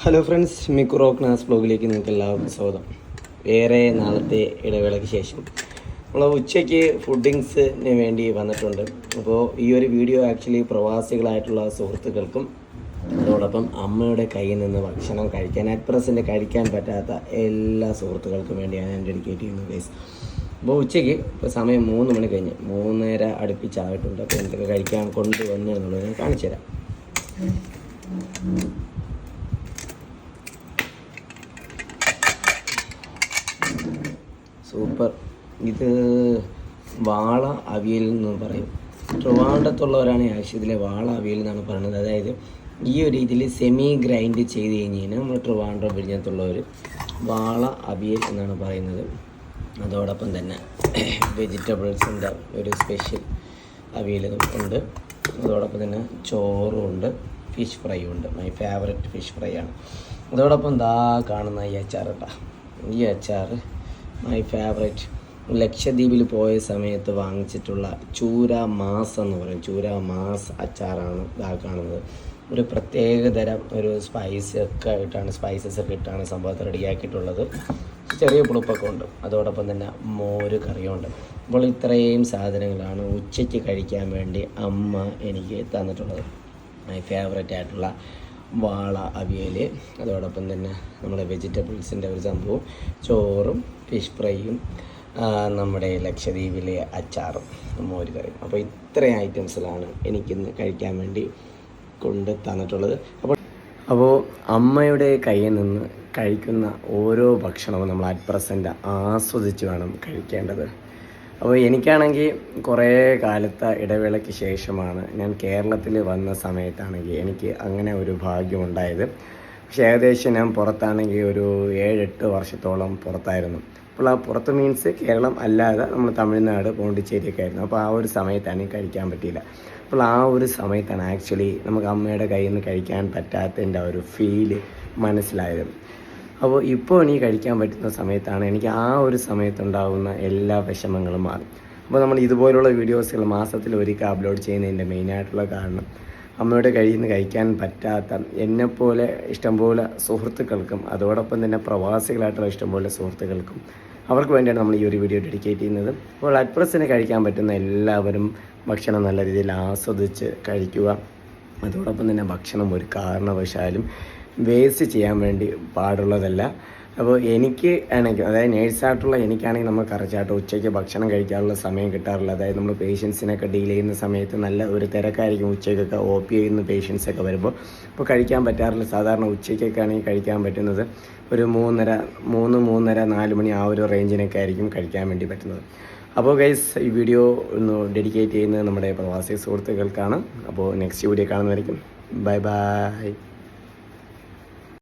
Hello friends, മിക്കുറോ class ബ്ലോഗിലേക്ക് നിങ്ങൾക്ക് എല്ലാവർക്കും സ്വാഗതം. ഏറെ നാളത്തെ ഇടവേളയ്ക്ക് ശേഷം നമ്മൾ ഉച്ചയ്ക്ക് ഫുഡിങ്സിന് വേണ്ടി വന്നിട്ടുണ്ട്. അപ്പോൾ ഈ ഒരു വീഡിയോ ആക്ച്വലി പ്രവാസികളായിട്ടുള്ള സുഹൃത്തുക്കൾക്കും അതോടൊപ്പം അമ്മയുടെ കയ്യിൽ നിന്ന് ഭക്ഷണം കഴിക്കാൻ അറ്റ് പ്രസൻറ്റ് കഴിക്കാൻ പറ്റാത്ത എല്ലാ സുഹൃത്തുക്കൾക്കും വേണ്ടിയാണ് ഞാൻ ഡെഡിക്കേറ്റ് ചെയ്യുന്നത് ഗൈസ്. അപ്പോൾ ഉച്ചയ്ക്ക് ഇപ്പോൾ സമയം 3 മണി കഴിഞ്ഞ് 3:30 അടുപ്പിച്ചായിട്ടുണ്ട്. അപ്പോൾ എന്തൊക്കെ കഴിക്കാൻ കൊണ്ടുവന്നു എന്നുള്ളത് ഞാൻ കാണിച്ചു തരാം. സൂപ്പർ. ഇത് വാള അവിയൽ എന്ന് പറയും. ട്രിവാൻഡ്രത്തുള്ളവരാണ് ആക്ച്വലി ഇതിലെ വാള അവിയൽ എന്നാണ് പറയുന്നത്. അതായത് ഈ ഒരു രീതിയിൽ സെമി ഗ്രൈൻഡ് ചെയ്ത് കഴിഞ്ഞ് കഴിഞ്ഞാൽ നമ്മൾ ട്രിവാൻഡ്രം വിഴിഞ്ഞത്തുള്ളവർ വാള അവിയൽ എന്നാണ് പറയുന്നത്. അതോടൊപ്പം തന്നെ വെജിറ്റബിൾസിൻ്റെ ഒരു സ്പെഷ്യൽ അവിയലും ഉണ്ട്. അതോടൊപ്പം തന്നെ ചോറും ഉണ്ട്, ഫിഷ് ഫ്രൈയും ഉണ്ട്. മൈ ഫേവററ്റ് ഫിഷ് ഫ്രൈ ആണ്. അതോടൊപ്പം കാണുന്ന ഈ അച്ചാർ കേട്ടോ, ഈ അച്ചാർ മൈ ഫേവറേറ്റ്. ലക്ഷദ്വീപിൽ പോയ സമയത്ത് വാങ്ങിച്ചിട്ടുള്ള ചൂര മാസ് എന്ന് പറയും, ചൂര മാസ് അച്ചാറാണ് കാണുന്നത്. ഒരു പ്രത്യേകതരം ഒരു സ്പൈസസ് ഒക്കെ ഇട്ടാണ് സംഭവത്തെ റെഡിയാക്കിയിട്ടുള്ളത്. ചെറിയ പുളിപ്പൊക്കെ ഉണ്ട്. അതോടൊപ്പം തന്നെ മോര് കറിയുണ്ട്. അപ്പോൾ ഇത്രയും സാധനങ്ങളാണ് ഉച്ചയ്ക്ക് കഴിക്കാൻ വേണ്ടി അമ്മ എനിക്ക് തന്നിട്ടുള്ളത്. മൈ ഫേവറേറ്റ് ആയിട്ടുള്ള വാള അവിയൽ, അതോടൊപ്പം തന്നെ നമ്മുടെ വെജിറ്റബിൾസിൻ്റെ ഒരു സംഭവം, ചോറും ഫിഷ് ഫ്രൈയും, നമ്മുടെ ലക്ഷദ്വീപിലെ അച്ചാറും മോര് കറിയും. അപ്പോൾ ഇത്രയും ഐറ്റംസിലാണ് എനിക്കിന്ന് കഴിക്കാൻ വേണ്ടി കൊണ്ട് തന്നിട്ടുള്ളത്. അപ്പോൾ അമ്മയുടെ കയ്യിൽ നിന്ന് കഴിക്കുന്ന ഓരോ ഭക്ഷണവും നമ്മൾ അറ്റ് പ്രസൻറ്റ് ആസ്വദിച്ച് വേണം കഴിക്കേണ്ടത്. അപ്പോൾ എനിക്കാണെങ്കിൽ കുറേ കാലത്തെ ഇടവേളയ്ക്ക് ശേഷമാണ് ഞാൻ കേരളത്തിൽ വന്ന സമയത്താണെങ്കിൽ എനിക്ക് അങ്ങനെ ഒരു ഭാഗ്യമുണ്ടായത്. പക്ഷേ ഏകദേശം ഞാൻ പുറത്താണെങ്കിൽ ഒരു 7-8 വർഷത്തോളം പുറത്തായിരുന്നു. അപ്പോൾ ആ പുറത്ത് മീൻസ് കേരളം അല്ലാതെ നമ്മൾ തമിഴ്നാട്, പോണ്ടിച്ചേരിയൊക്കെ ആയിരുന്നു. അപ്പോൾ ആ ഒരു സമയത്താണ് കഴിക്കാൻ പറ്റിയില്ല. അപ്പോൾ ആ ഒരു സമയത്താണ് ആക്ച്വലി നമുക്ക് അമ്മയുടെ കയ്യിൽ നിന്ന് കഴിക്കാൻ പറ്റാത്തതിൻ്റെ ഒരു ഫീല് മനസ്സിലായത്. അപ്പോൾ ഇപ്പോൾ എനിക്ക് കഴിക്കാൻ പറ്റുന്ന സമയത്താണ് എനിക്ക് ആ ഒരു സമയത്തുണ്ടാകുന്ന എല്ലാ വിഷമങ്ങളും മാറും. അപ്പോൾ നമ്മൾ ഇതുപോലുള്ള വീഡിയോസുകൾ മാസത്തിൽ ഒരിക്കൽ അപ്ലോഡ് ചെയ്യുന്നതിൻ്റെ മെയിനായിട്ടുള്ള കാരണം അമ്മയുടെ കയ്യിൽ നിന്ന് കഴിക്കാൻ പറ്റാത്ത എന്നെപ്പോലെ ഇഷ്ടംപോലെ സുഹൃത്തുക്കൾക്കും അതോടൊപ്പം തന്നെ പ്രവാസികളായിട്ടുള്ള ഇഷ്ടംപോലെ സുഹൃത്തുക്കൾക്കും അവർക്ക് വേണ്ടിയാണ് നമ്മൾ ഈ ഒരു വീഡിയോ ഡെഡിക്കേറ്റ് ചെയ്യുന്നത്. അപ്പോൾ അറ്റ് പ്രസൻറ്റ് കഴിക്കാൻ പറ്റുന്ന എല്ലാവരും ഭക്ഷണം നല്ല രീതിയിൽ ആസ്വദിച്ച് കഴിക്കുക. അതോടൊപ്പം തന്നെ ഭക്ഷണം ഒരു കാരണവശാലും വേസ്റ്റ് ചെയ്യാൻ വേണ്ടി പാടുള്ളതല്ല. അപ്പോൾ എനിക്ക് ആണെങ്കിൽ, അതായത് നേഴ്സായിട്ടുള്ള എനിക്കാണെങ്കിൽ നമ്മൾ കറക്റ്റായിട്ട് ഉച്ചയ്ക്ക് ഭക്ഷണം കഴിക്കാനുള്ള സമയം കിട്ടാറില്ല. അതായത് നമ്മൾ പേഷ്യൻസിനൊക്കെ ഡീൽ ചെയ്യുന്ന സമയത്ത് നല്ല ഒരു തിരക്കായിരിക്കും. ഉച്ചയ്ക്കൊക്കെ OP ചെയ്യുന്ന പേഷ്യൻസൊക്കെ വരുമ്പോൾ അപ്പോൾ കഴിക്കാൻ പറ്റാറില്ല. സാധാരണ ഉച്ചയ്ക്കൊക്കെ ആണെങ്കിൽ കഴിക്കാൻ പറ്റുന്നത് ഒരു 3:30-4 മണി ആ ഒരു റേഞ്ചിനൊക്കെ ആയിരിക്കും കഴിക്കാൻ വേണ്ടി പറ്റുന്നത്. അപ്പോൾ ഗൈസ്, ഈ വീഡിയോ ഒന്ന് ഡെഡിക്കേറ്റ് ചെയ്യുന്നത് നമ്മുടെ പ്രവാസി സുഹൃത്തുക്കൾക്കാണ്. അപ്പോൾ നെക്സ്റ്റ് വീഡിയോ കാണുന്നതായിരിക്കും. Bye by.